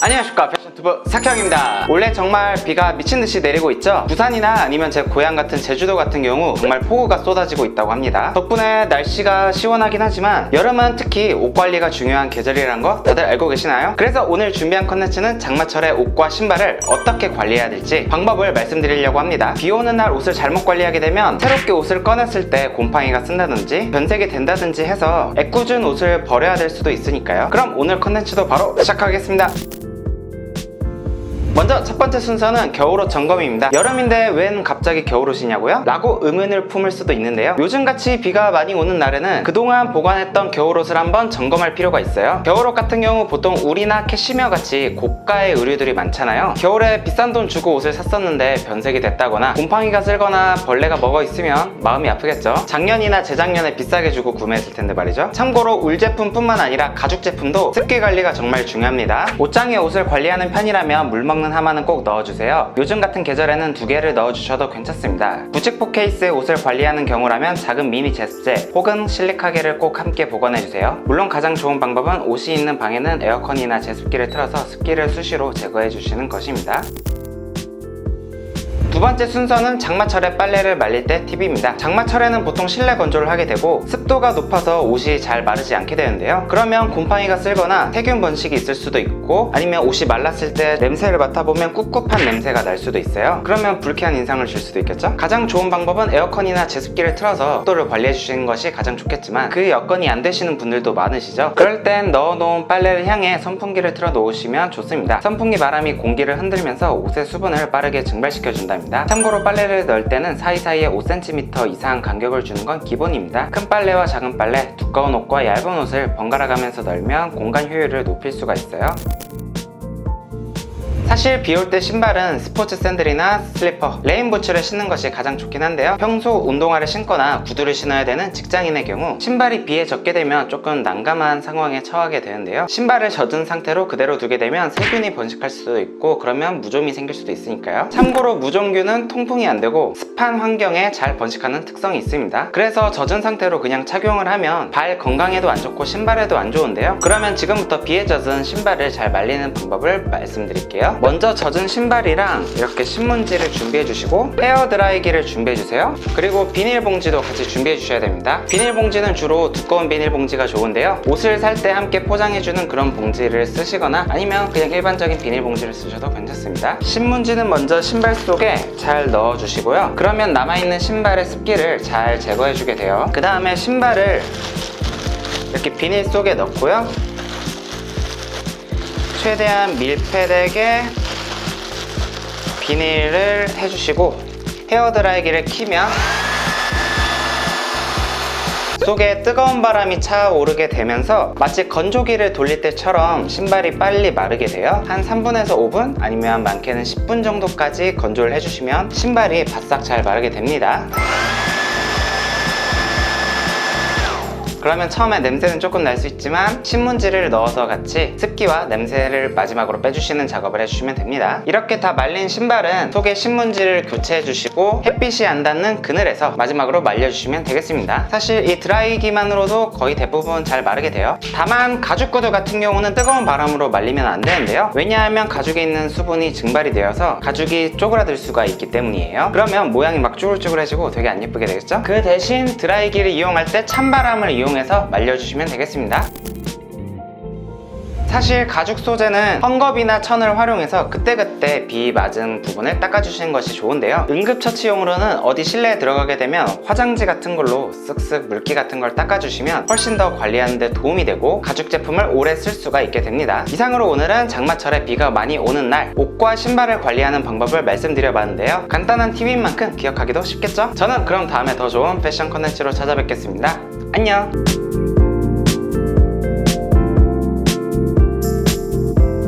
안녕하십니까, 패션튜브 사키형입니다. 원래 정말 비가 미친듯이 내리고 있죠. 부산이나 아니면 제 고향 같은 제주도 같은 경우 정말 폭우가 쏟아지고 있다고 합니다. 덕분에 날씨가 시원하긴 하지만 여름은 특히 옷 관리가 중요한 계절이란 거 다들 알고 계시나요? 그래서 오늘 준비한 컨텐츠는 장마철에 옷과 신발을 어떻게 관리해야 될지 방법을 말씀드리려고 합니다. 비 오는 날 옷을 잘못 관리하게 되면 새롭게 옷을 꺼냈을 때 곰팡이가 쓴다든지 변색이 된다든지 해서 애꿎은 옷을 버려야 될 수도 있으니까요. 그럼 오늘 컨텐츠도 바로 시작하겠습니다. 먼저 첫 번째 순서는 겨울옷 점검입니다. 여름인데 웬 갑자기 겨울옷이냐고요? 라고 의문을 품을 수도 있는데요. 요즘같이 비가 많이 오는 날에는 그동안 보관했던 겨울옷을 한번 점검할 필요가 있어요. 겨울옷 같은 경우 보통 울이나 캐시미어 같이 고가의 의류들이 많잖아요. 겨울에 비싼 돈 주고 옷을 샀었는데 변색이 됐다거나 곰팡이가 쓸거나 벌레가 먹어 있으면 마음이 아프겠죠. 작년이나 재작년에 비싸게 주고 구매했을 텐데 말이죠. 참고로 울 제품뿐만 아니라 가죽 제품도 습기 관리가 정말 중요합니다. 옷장에 옷을 관리하는 편이라면 물 먹는 하마는 꼭 넣어주세요. 요즘 같은 계절에는 2개를 넣어주셔도 괜찮습니다. 부직포 케이스에 옷을 관리하는 경우라면 작은 미니 제습제 혹은 실리카겔을 꼭 함께 보관해주세요. 물론 가장 좋은 방법은 옷이 있는 방에는 에어컨이나 제습기를 틀어서 습기를 수시로 제거해주시는 것입니다. 두 번째 순서는 장마철에 빨래를 말릴 때 팁입니다. 장마철에는 보통 실내 건조를 하게 되고 습도가 높아서 옷이 잘 마르지 않게 되는데요. 그러면 곰팡이가 쓸거나 세균 번식이 있을 수도 있고 아니면 옷이 말랐을 때 냄새를 맡아보면 꿉꿉한 냄새가 날 수도 있어요. 그러면 불쾌한 인상을 줄 수도 있겠죠. 가장 좋은 방법은 에어컨이나 제습기를 틀어서 습도를 관리해 주시는 것이 가장 좋겠지만 그 여건이 안 되시는 분들도 많으시죠. 그럴 땐 넣어놓은 빨래를 향해 선풍기를 틀어 놓으시면 좋습니다. 선풍기 바람이 공기를 흔들면서 옷의 수분을 빠르게 증발시켜준답니다. 참고로 빨래를 넣을 때는 사이사이에 5cm 이상 간격을 주는 건 기본입니다. 큰 빨래와 작은 빨래, 두꺼운 옷과 얇은 옷을 번갈아 가면서 넣으면 공간 효율을 높일 수가 있어요. 사실 비 올 때 신발은 스포츠 샌들이나 슬리퍼, 레인부츠를 신는 것이 가장 좋긴 한데요. 평소 운동화를 신거나 구두를 신어야 되는 직장인의 경우 신발이 비에 젖게 되면 조금 난감한 상황에 처하게 되는데요. 신발을 젖은 상태로 그대로 두게 되면 세균이 번식할 수도 있고 그러면 무좀이 생길 수도 있으니까요. 참고로 무좀균은 통풍이 안 되고 습한 환경에 잘 번식하는 특성이 있습니다. 그래서 젖은 상태로 그냥 착용을 하면 발 건강에도 안 좋고 신발에도 안 좋은데요. 그러면 지금부터 비에 젖은 신발을 잘 말리는 방법을 말씀드릴게요. 먼저 젖은 신발이랑 이렇게 신문지를 준비해 주시고 헤어 드라이기를 준비해 주세요. 그리고 비닐봉지도 같이 준비해 주셔야 됩니다. 비닐봉지는 주로 두꺼운 비닐봉지가 좋은데요. 옷을 살 때 함께 포장해 주는 그런 봉지를 쓰시거나 아니면 그냥 일반적인 비닐봉지를 쓰셔도 괜찮습니다. 신문지는 먼저 신발 속에 잘 넣어 주시고요. 그러면 남아있는 신발의 습기를 잘 제거해 주게 돼요. 그 다음에 신발을 이렇게 비닐 속에 넣고요. 최대한 밀폐되게 비닐을 해주시고 헤어드라이기를 키면 속에 뜨거운 바람이 차오르게 되면서 마치 건조기를 돌릴 때처럼 신발이 빨리 마르게 돼요. 한 3분에서 5분 아니면 많게는 10분 정도까지 건조를 해주시면 신발이 바싹 잘 마르게 됩니다. 그러면 처음에 냄새는 조금 날 수 있지만 신문지를 넣어서 같이 습기와 냄새를 마지막으로 빼주시는 작업을 해주시면 됩니다. 이렇게 다 말린 신발은 속에 신문지를 교체해 주시고 햇빛이 안 닿는 그늘에서 마지막으로 말려주시면 되겠습니다. 사실 이 드라이기만으로도 거의 대부분 잘 마르게 돼요. 다만 가죽 구두 같은 경우는 뜨거운 바람으로 말리면 안 되는데요. 왜냐하면 가죽에 있는 수분이 증발이 되어서 가죽이 쪼그라들 수가 있기 때문이에요. 그러면 모양이 막 쭈글쭈글해지고 되게 안 예쁘게 되겠죠? 그 대신 드라이기를 이용할 때 찬바람을 이용해서 말려주시면 되겠습니다. 사실 가죽 소재는 헝겊이나 천을 활용해서 그때그때 비 맞은 부분을 닦아주시는 것이 좋은데요. 응급처치용으로는 어디 실내에 들어가게 되면 화장지 같은 걸로 쓱쓱 물기 같은 걸 닦아주시면 훨씬 더 관리하는 데 도움이 되고 가죽 제품을 오래 쓸 수가 있게 됩니다. 이상으로 오늘은 장마철에 비가 많이 오는 날 옷과 신발을 관리하는 방법을 말씀드려봤는데요. 간단한 팁인 만큼 기억하기도 쉽겠죠? 저는 그럼 다음에 더 좋은 패션 컨텐츠로 찾아뵙겠습니다. 안녕!